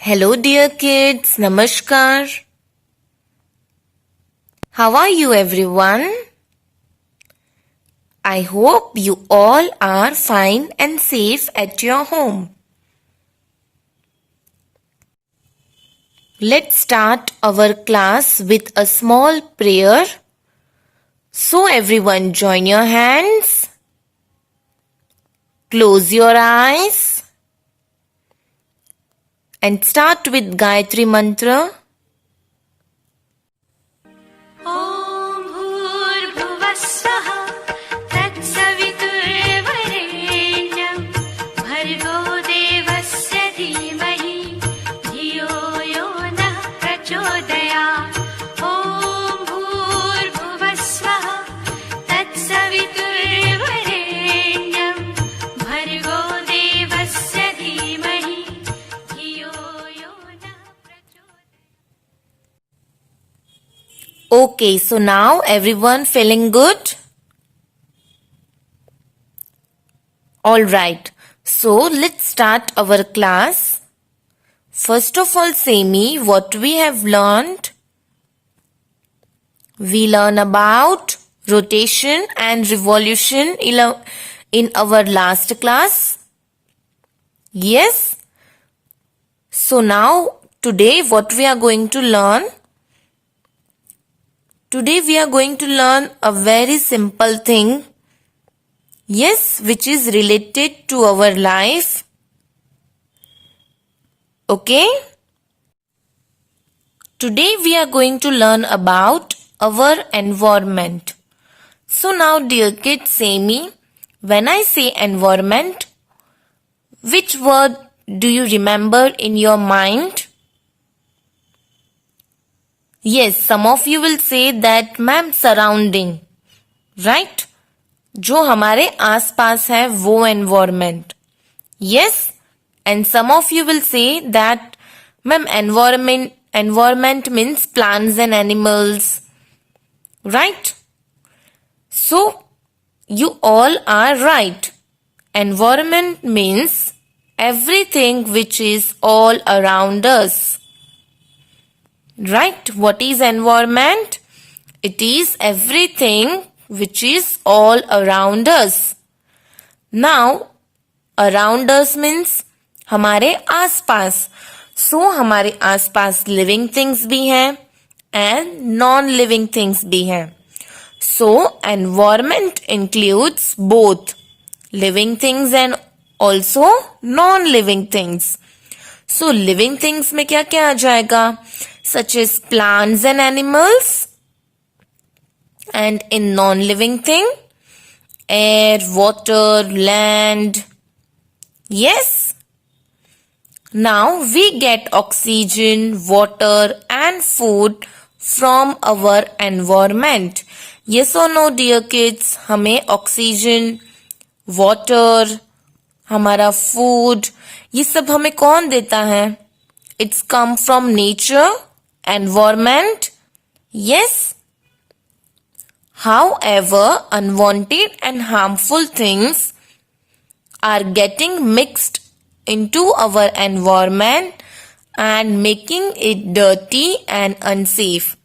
Hello dear kids, Namaskar. How are you everyone? I hope you all are fine and safe at your home. Let's start our class with a small prayer. So everyone join your hands. Close your eyes. And start with Gayatri Mantra. ॐ भूर्भुवस्सुः तत्सवितुर्वरेण्यं भर्गो देवस्य धीमहि धियो यो नः प्रचोदयात् ॐ भूर्भुवस्सुः तत्सवितुर्वरेण्यं भर्गो देवस्य धीमहि धियो यो नः प्रचोदयात्. Okay, so now everyone feeling good? Alright, so let's start our class. First of all, say me what we have learned. We learn about rotation and revolution in our last class. Yes? So now, today what we are going to learn? Today we are going to learn a very simple thing. Yes, which is related to our life. Okay? Today we are going to learn about our environment. So now dear kids, say me, when I say environment, which word do you remember in your mind? Yes, some of you will say that ma'am surrounding, right? जो हमारे आसपास है वो environment. Yes, and some of you will say that ma'am environment means plants and animals, right? So you all are right. Environment means everything which is all around us. Right? What is environment? It is everything which is all around us. Now, around us means हमारे आसपास. So, हमारे आसपास living things भी हैं and non-living things भी हैं. So, environment includes both living things and also non-living things. So, living things में क्या क्या आ जाएगा? Such as plants and animals. And in non-living thing, air, water, land. Yes? Now we get oxygen, water and food from our environment. Yes or no dear kids? हमें oxygen, water, हमारा food, ये सब हमें कौन देता है? It's come from nature, environment. Yes? However, unwanted and harmful things are getting mixed into our environment and making it dirty and unsafe.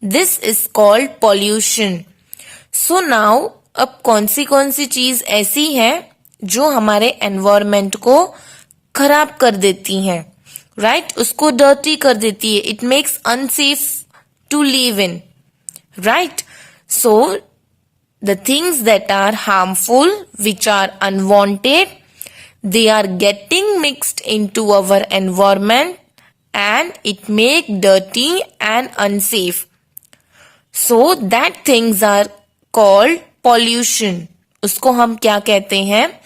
This is called pollution. So now, अब कौन सी चीज ऐसी है जो हमारे environment को खराब कर देती हैं, right? उसको dirty कर देती है. It makes unsafe to live in, right? So, the things that are harmful, which are unwanted, they are getting mixed into our environment and it make dirty and unsafe. So, that things are called pollution. उसको हम क्या कहते हैं?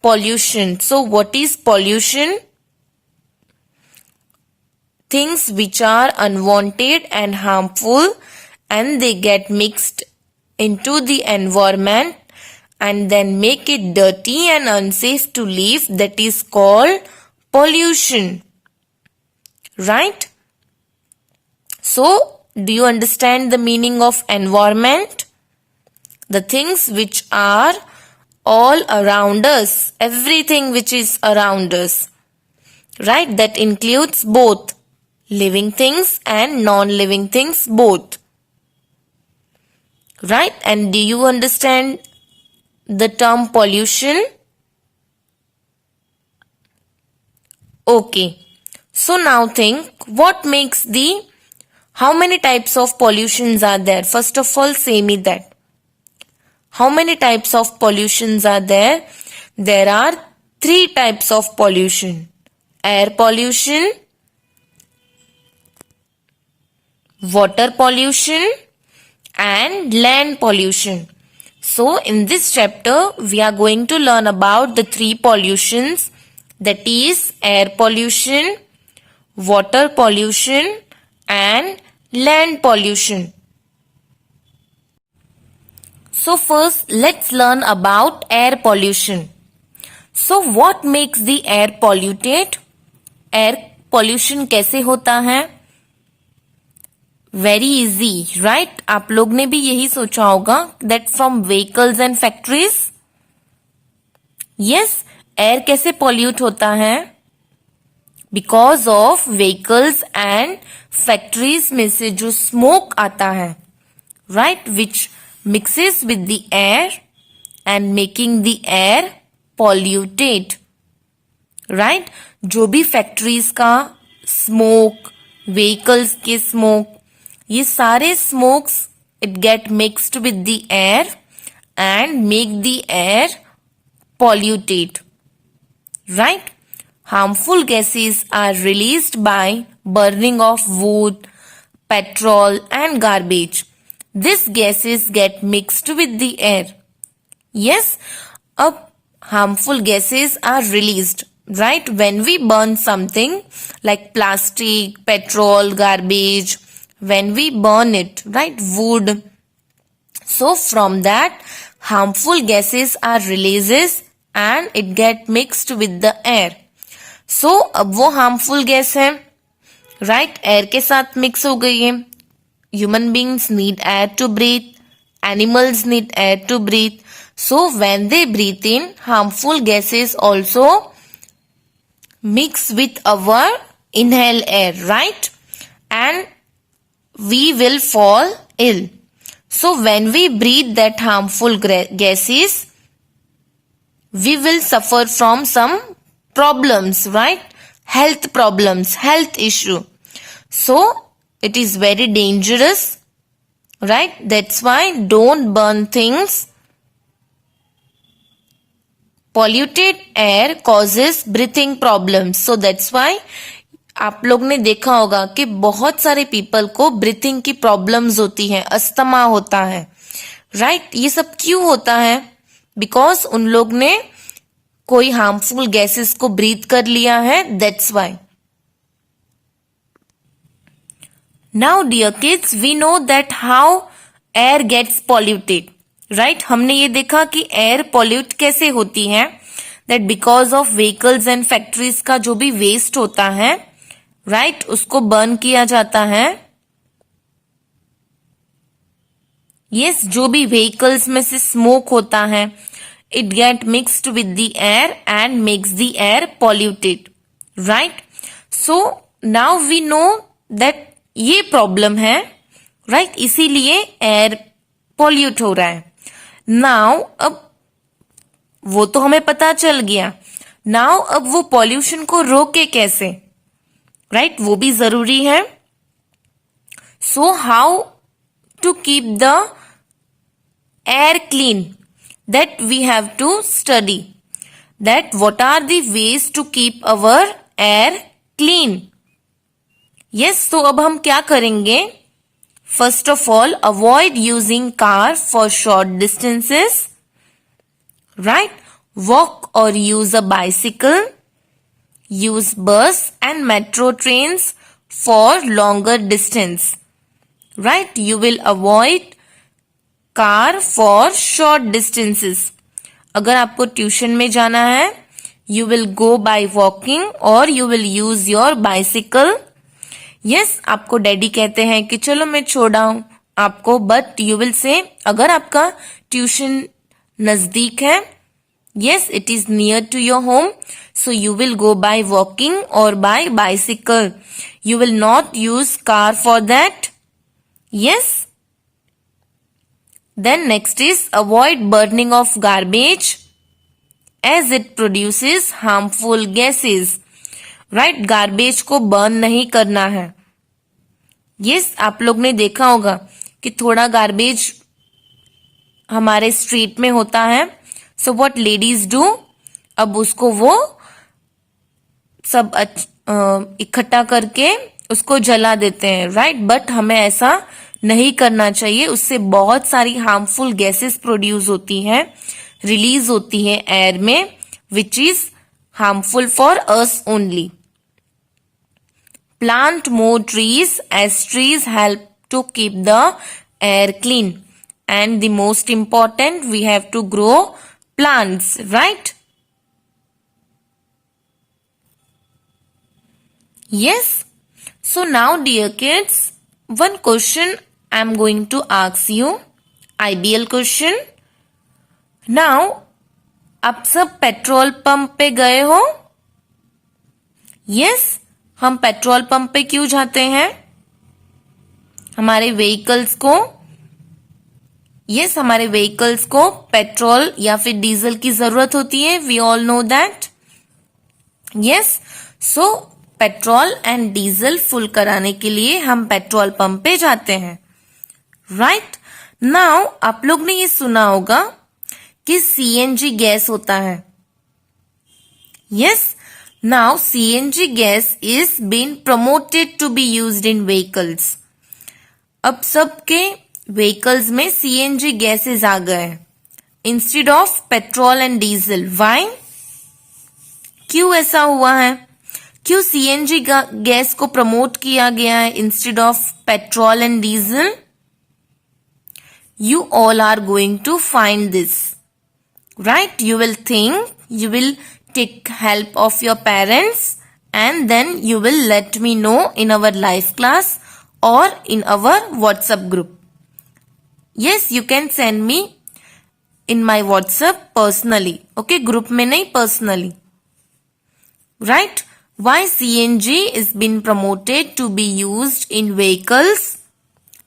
Pollution. So, what is pollution? Things which are unwanted and harmful and they get mixed into the environment and then make it dirty and unsafe to live, that is called pollution. Right? So, do you understand the meaning of environment? The things which are all around us, everything which is around us. right? That includes both living things and non-living things both, right? And do you understand the term pollution? Okay, so now think, how many types of pollutions are there? First of all, say me that. How many types of pollutions are there? There are 3 types of pollution. Air pollution, water pollution, and land pollution. So in this chapter, we are going to learn about the 3 pollutions, that is air pollution, water pollution, and land pollution. So first, let's learn about air pollution. So what makes the air polluted? Air pollution कैसे होता है? Very easy, right? आप लोग ने भी यही सोचा होगा, that from vehicles and factories. Yes, air कैसे pollute होता है? Because of vehicles and factories में से जो smoke आता है, right? Which mixes with the air and making the air polluted, right? जो भी factories का smoke, vehicles के smoke, ये सारे smokes it get mixed with the air and make the air polluted, right? Harmful gases are released by burning of wood, petrol and garbage. These gases get mixed with the air. Yes, harmful gases are released, right? When we burn something like plastic, petrol, garbage, when we burn it, right, wood, so from that harmful gases are releases and it get mixed with the air. So अब वो harmful gas है, right, air के साथ mix हो गई है. Human beings need air to breathe, animals need air to breathe. So when they breathe in, harmful gases also mix with our inhaled air, right? And we will fall ill. So when we breathe that harmful gases, we will suffer from some problems, right? Health problems, health issue. So it is very dangerous, right? That's why don't burn things. Polluted air causes breathing problems. So that's why आप लोग ने देखा होगा कि बहुत सारे people को breathing की प्रॉब्लम्स होती हैं, अस्थमा होता है, राइट? ये सब क्यों होता है? बिकॉज उन लोग ने कोई हार्मफुल गैसेस को ब्रीथ कर लिया है, that's why. Now dear kids, we know that how air gets polluted, right? हमने ये देखा कि एयर पॉल्यूट कैसे होती है, that because of vehicles and factories का जो भी वेस्ट होता है, राइट, उसको बर्न किया जाता है. यस, जो भी व्हीकल्स में से स्मोक होता है, it get mixed with the air and makes the air polluted, right? So now we know that ये प्रॉब्लम है, राइट? इसीलिए एयर पॉल्यूट हो रहा है. नाउ अब वो तो हमें पता चल गया. नाउ अब वो पॉल्यूशन को रोके कैसे, राइट? वो भी जरूरी है. So how to keep the air clean, that we have to study. That what are the ways to keep our air clean. Yes, तो अब हम क्या करेंगे? First of all, avoid using car for short distances, right? Walk और use a bicycle. Use bus and metro trains for longer distance, right? You will avoid car for short distances. अगर आपको tuition में जाना है, you will go by walking or you will use your bicycle. Yes, आपको daddy कहते हैं कि चलो मैं छोड़ाऊं आपको, but you will say, अगर आपका ट्यूशन नजदीक है, Yes, it is near to your home, so you will go by walking or by bicycle. You will not use car for that. Yes. Then next is avoid burning of garbage as it produces harmful gases. Right, garbage को burn नहीं करना है. Yes, आप लोग ने देखा होगा कि थोड़ा गार्बेज हमारे स्ट्रीट में होता है. सो व्हाट लेडीज डू, अब उसको वो सब इकट्ठा करके उसको जला देते हैं. राइट, बट हमें ऐसा नहीं करना चाहिए. उससे बहुत सारी हार्मफुल गैसेस प्रोड्यूस होती हैं, रिलीज होती है एयर में, which is harmful for us only. Plant more trees as trees help to keep the air clean. And the most important, we have to grow plants, right? Yes. So now dear kids, one question I am going to ask you. IBL question. Now, आप सब petrol pump पे गए हो? Yes. हम petrol pump पे क्यों जाते हैं? हमारे व्हीकल्स को, हमारे व्हीकल्स को पेट्रोल या फिर डीजल की जरूरत होती है. We all know that. Yes, so petrol and diesel full कराने के लिए हम पेट्रोल पंप पे जाते हैं. राइट, नाउ आप लोग ने ये सुना होगा कि सीएनजी गैस होता है. Yes, now CNG gas is being promoted to be used in vehicles. अब सबके vehicles में CNG gases आ गए हैं instead of petrol and diesel. Why? क्यों ऐसा हुआ है? क्यों CNG गैस को प्रमोट किया गया है instead of petrol and diesel? You all are going to find this. Right? You will think, you will take help of your parents, and then you will let me know in our live class or in our WhatsApp group. Yes, you can send me in my WhatsApp personally. Okay, group में नहीं, personally. Right? Why CNG is being promoted to be used in vehicles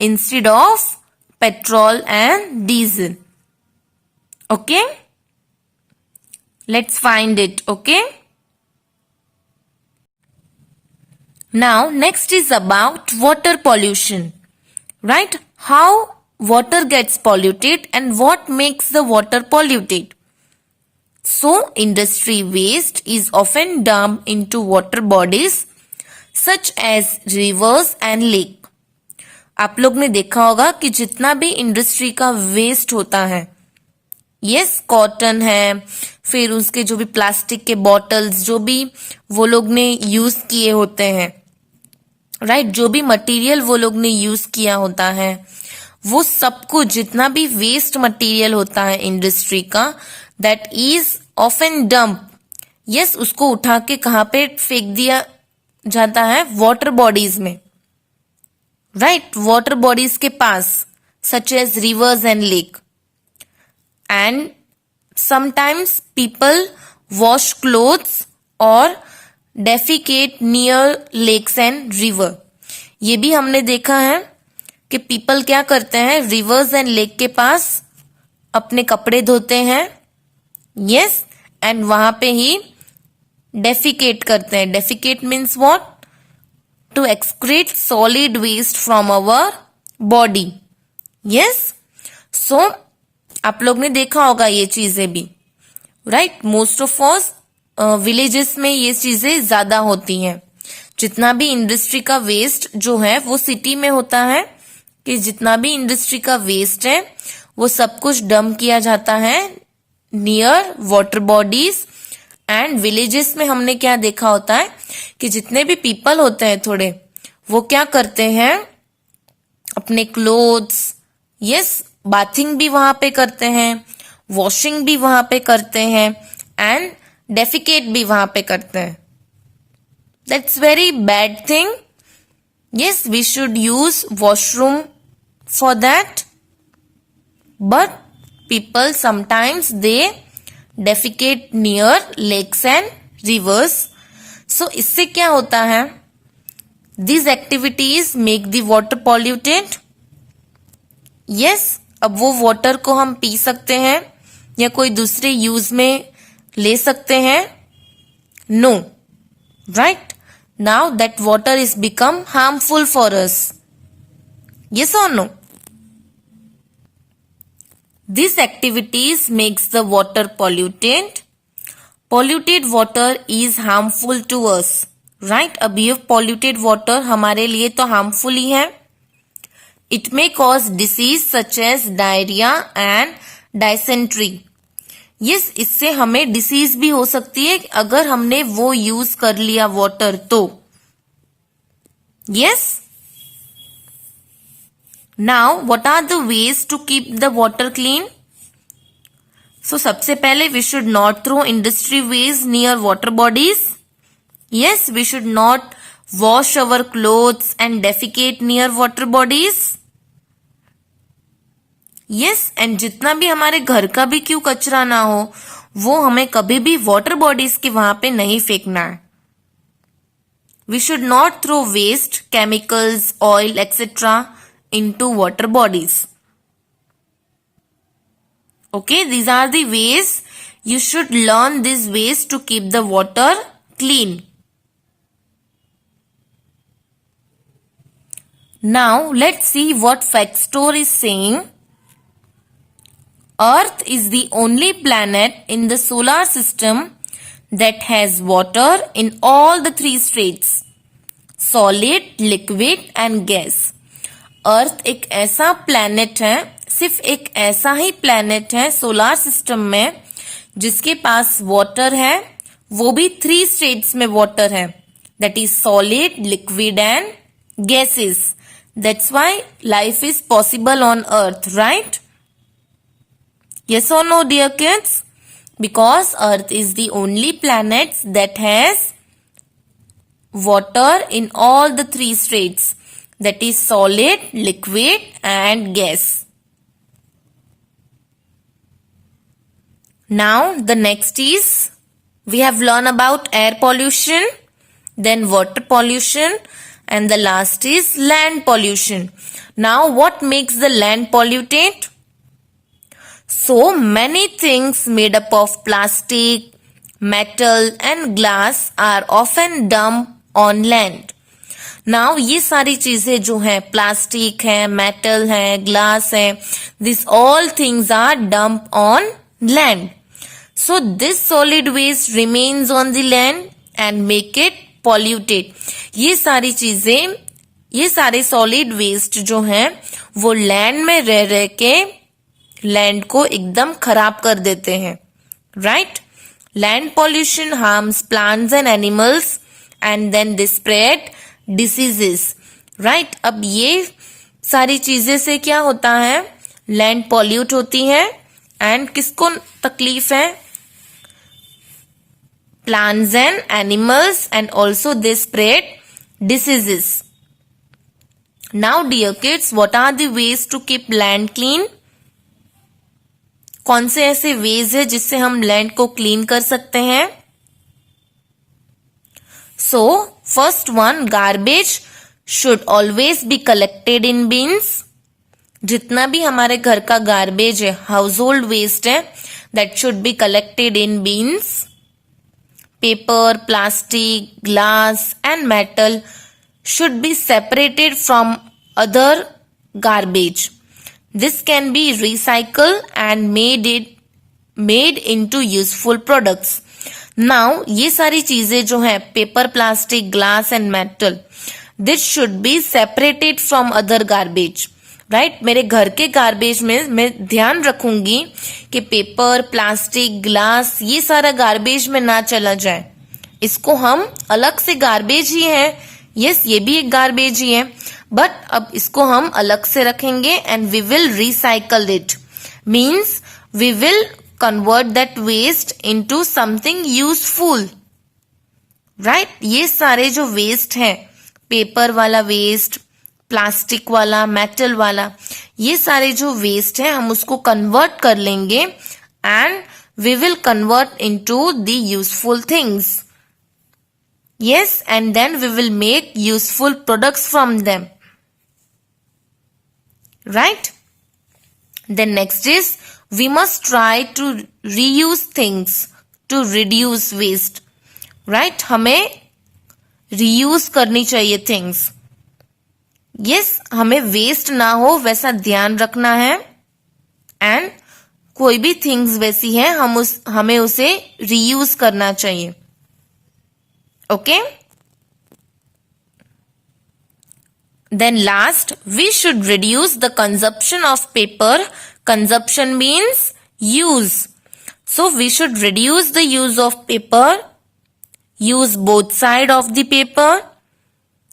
instead of petrol and diesel? Okay? Let's find it, okay? Now, next is about water pollution. Right? How water gets polluted and what makes the water polluted? So, industry waste is often dumped into water bodies such as rivers and lake. आप लोग ने देखा होगा कि जितना भी industry का waste होता है, यस, कॉटन है, फिर उसके जो भी प्लास्टिक के बॉटल्स जो भी वो लोग ने यूज किए होते हैं, राइट, जो भी मटेरियल वो लोग ने यूज किया होता है, वो सब कुछ जितना भी वेस्ट मटेरियल होता है इंडस्ट्री का, that is often dump. Yes, उसको उठा के कहाँ पे फेंक दिया जाता है? वाटर बॉडीज में. राइट, वाटर बॉडीज के पास, such as rivers and lake. And sometimes people wash clothes or defecate near lakes and river. ये भी हमने देखा है कि people क्या करते हैं, rivers and lake के पास अपने कपड़े धोते हैं. Yes, and वहां पे ही defecate करते हैं. Defecate means what? To excrete solid waste from our body. Yes, so आप लोग ने देखा होगा ये चीजें भी. Right, most of us villages में ये चीजें ज्यादा होती हैं. जितना भी इंडस्ट्री का वेस्ट जो है वो सिटी में होता है, कि जितना भी इंडस्ट्री का वेस्ट है वो सब कुछ डंप किया जाता है near water bodies. And villages में हमने क्या देखा होता है कि जितने भी पीपल होते हैं थोड़े, वो क्या करते हैं, अपने क्लोथ्स, यस, बाथिंग भी वहां पे करते हैं, वॉशिंग भी वहां पे करते हैं, एंड डेफिकेट भी वहां पे करते हैं. That's very bad thing. Yes, we should use washroom for that, but people sometimes they defecate near lakes and rivers. So इससे क्या होता है? These activities make the water polluted. Yes, अब वो वाटर को हम पी सकते हैं या कोई दूसरे यूज में ले सकते हैं? No. Right? Now that water is become harmful for us. Yes or no? These activities makes the water polluted. Polluted water is harmful to us. Right? अब ये polluted water हमारे लिए तो harmful ही है. It may cause disease such as diarrhea and dysentery. Yes, इससे हमें disease भी हो सकती है अगर हमने वो यूज कर लिया वाटर तो. Yes? Now, what are the ways to keep the water clean? So, सबसे पहले we should not throw industry waste near water bodies. Yes, we should not wash our clothes and defecate near water bodies. Yes, and जितना भी हमारे घर का भी क्यों कचरा ना हो वो हमें कभी भी वाटर बॉडीज के वहां पे नहीं फेंकना है. We should not throw waste, chemicals, oil, etc. into water bodies. Okay, these are the ways. You should learn these ways to keep the water clean. Now, let's see what fact store is saying. Earth is the only planet in the solar system that has water in all the three states: solid, liquid and gas. अर्थ एक ऐसा planet है, सिर्फ एक ऐसा ही planet है solar system में जिसके पास water है, वो भी 3 स्टेट्स में वाटर है, that is solid, liquid and gases. That's why life is possible on earth, right? Yes or no, dear kids? Because Earth is the only planet that has water in all the 3 states, that is solid, liquid and gas. Now the next is, we have learned about air pollution, then water pollution and the last is land pollution. Now what makes the land polluted? So many things made up of plastic, metal and glass are often dumped on land. Now ये सारी चीजें जो हैं, plastic है, metal है, glass है, these all things are dumped on land. So this solid waste remains on the land and make it polluted. ये सारी चीजें, ये सारे सॉलिड वेस्ट जो हैं वो लैंड में रह रह के लैंड को एकदम खराब कर देते हैं, right? Land pollution harms plants and animals and then they spread diseases, right? अब ये सारी चीजें से क्या होता है? लैंड पॉल्यूट होती है एंड किसको तकलीफ है? Plants and animals and also they spread diseases. Now dear kids, what are the ways to keep land clean? कौन से ऐसे वेज है जिससे हम लैंड को क्लीन कर सकते हैं? So first one, garbage should always be collected in beans. जितना भी हमारे घर का गार्बेज है, हाउस होल्ड वेस्ट है, that should be collected in beans. Paper, plastic, glass and metal should be separated from other garbage. This can be recycled and made into useful products. Now ये सारी चीजें जो है, paper, plastic, glass and metal, this should be separated from other garbage. Right? मेरे घर के garbage में मैं ध्यान रखूंगी कि पेपर, प्लास्टिक, ग्लास ये सारा गार्बेज में ना चला जाए. इसको हम अलग से गार्बेज ही है, यस ये भी एक गार्बेज ही है, बट अब इसको हम अलग से रखेंगे and we will recycle it. Means we will convert that waste into something useful, right? ये सारे जो वेस्ट हैं, पेपर वाला वेस्ट, प्लास्टिक वाला, मेटल वाला, ये सारे जो वेस्ट है हम उसको कन्वर्ट कर लेंगे and we will convert into the useful things. Yes, and then we will make useful products from them. Right? Then next is, we must try to reuse things to reduce waste. Right? हमें reuse करनी चाहिए things. Yes, हमें waste ना हो वैसा ध्यान रखना है. And कोई भी things वैसी है हमें उसे reuse करना चाहिए. Okay? Then last, we should reduce the consumption of paper. Consumption means use. So we should reduce the use of paper. Use both sides of the paper.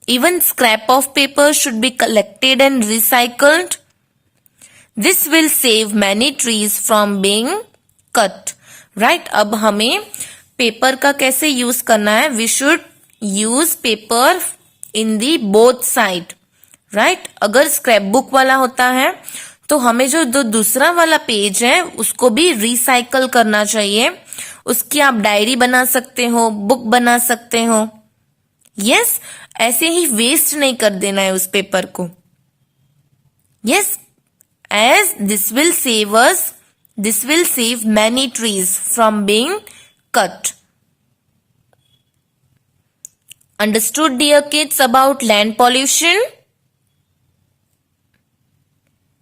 Even scrap of paper should be collected and recycled. This will save many trees from being cut. Right? अब हमें paper का कैसे use करना है? We should use paper in the both side. Right? अगर scrap book वाला होता है तो हमें जो दूसरा वाला पेज है उसको भी रिसाइकल करना चाहिए. उसकी आप डायरी बना सकते हो, बुक बना सकते हो. यस, ऐसे ही वेस्ट नहीं कर देना है उस पेपर को. Yes, as this will save many trees from being cut. Understood, dear kids, about land pollution?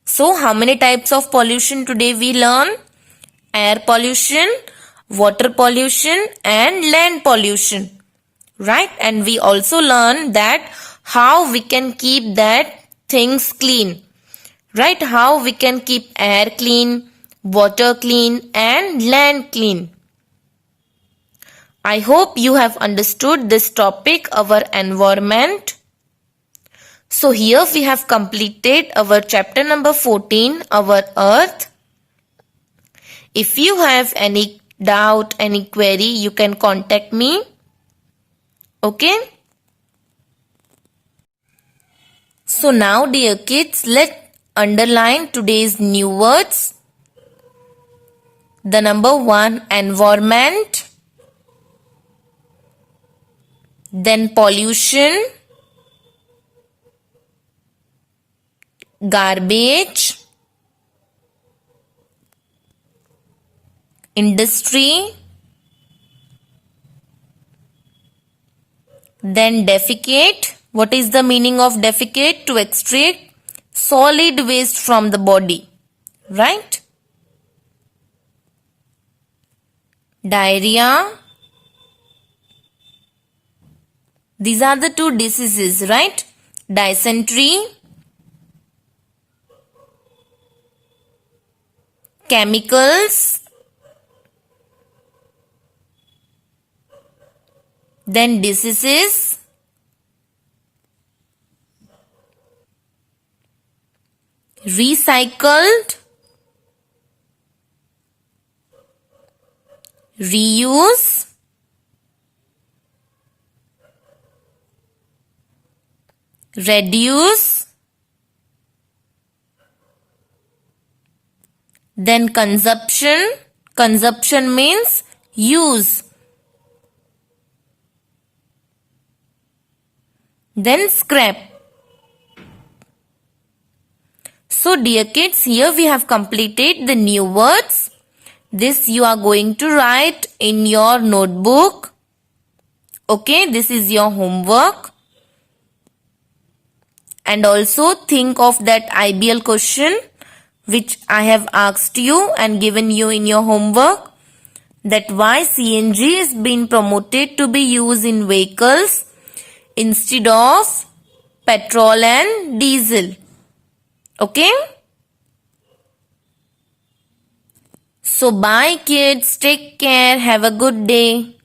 So how many types of pollution today we learn? Air pollution, water pollution and land pollution. Right? And we also learn that how we can keep that things clean. Right? How we can keep air clean, water clean and land clean. I hope you have understood this topic, our environment. So here we have completed our chapter number 14, our earth. If you have any doubt, any query, you can contact me. Okay? So now, dear kids, let's underline today's new words. The number 1, environment. Then pollution. Garbage. Industry. Then defecate. What is the meaning of defecate? To extract solid waste from the body. Right? Diarrhea. These are the 2 diseases, right? Dysentery. Chemicals. Then diseases. Recycled. Reuse. Reduce. Then consumption. Consumption means use. Then scrap. So dear kids, here we have completed the new words. This you are going to write in your notebook. Okay, this is your homework. And also think of that IBL question which I have asked you and given you in your homework, that why CNG is being promoted to be used in vehicles instead of petrol and diesel. Okay? So bye kids, take care, have a good day.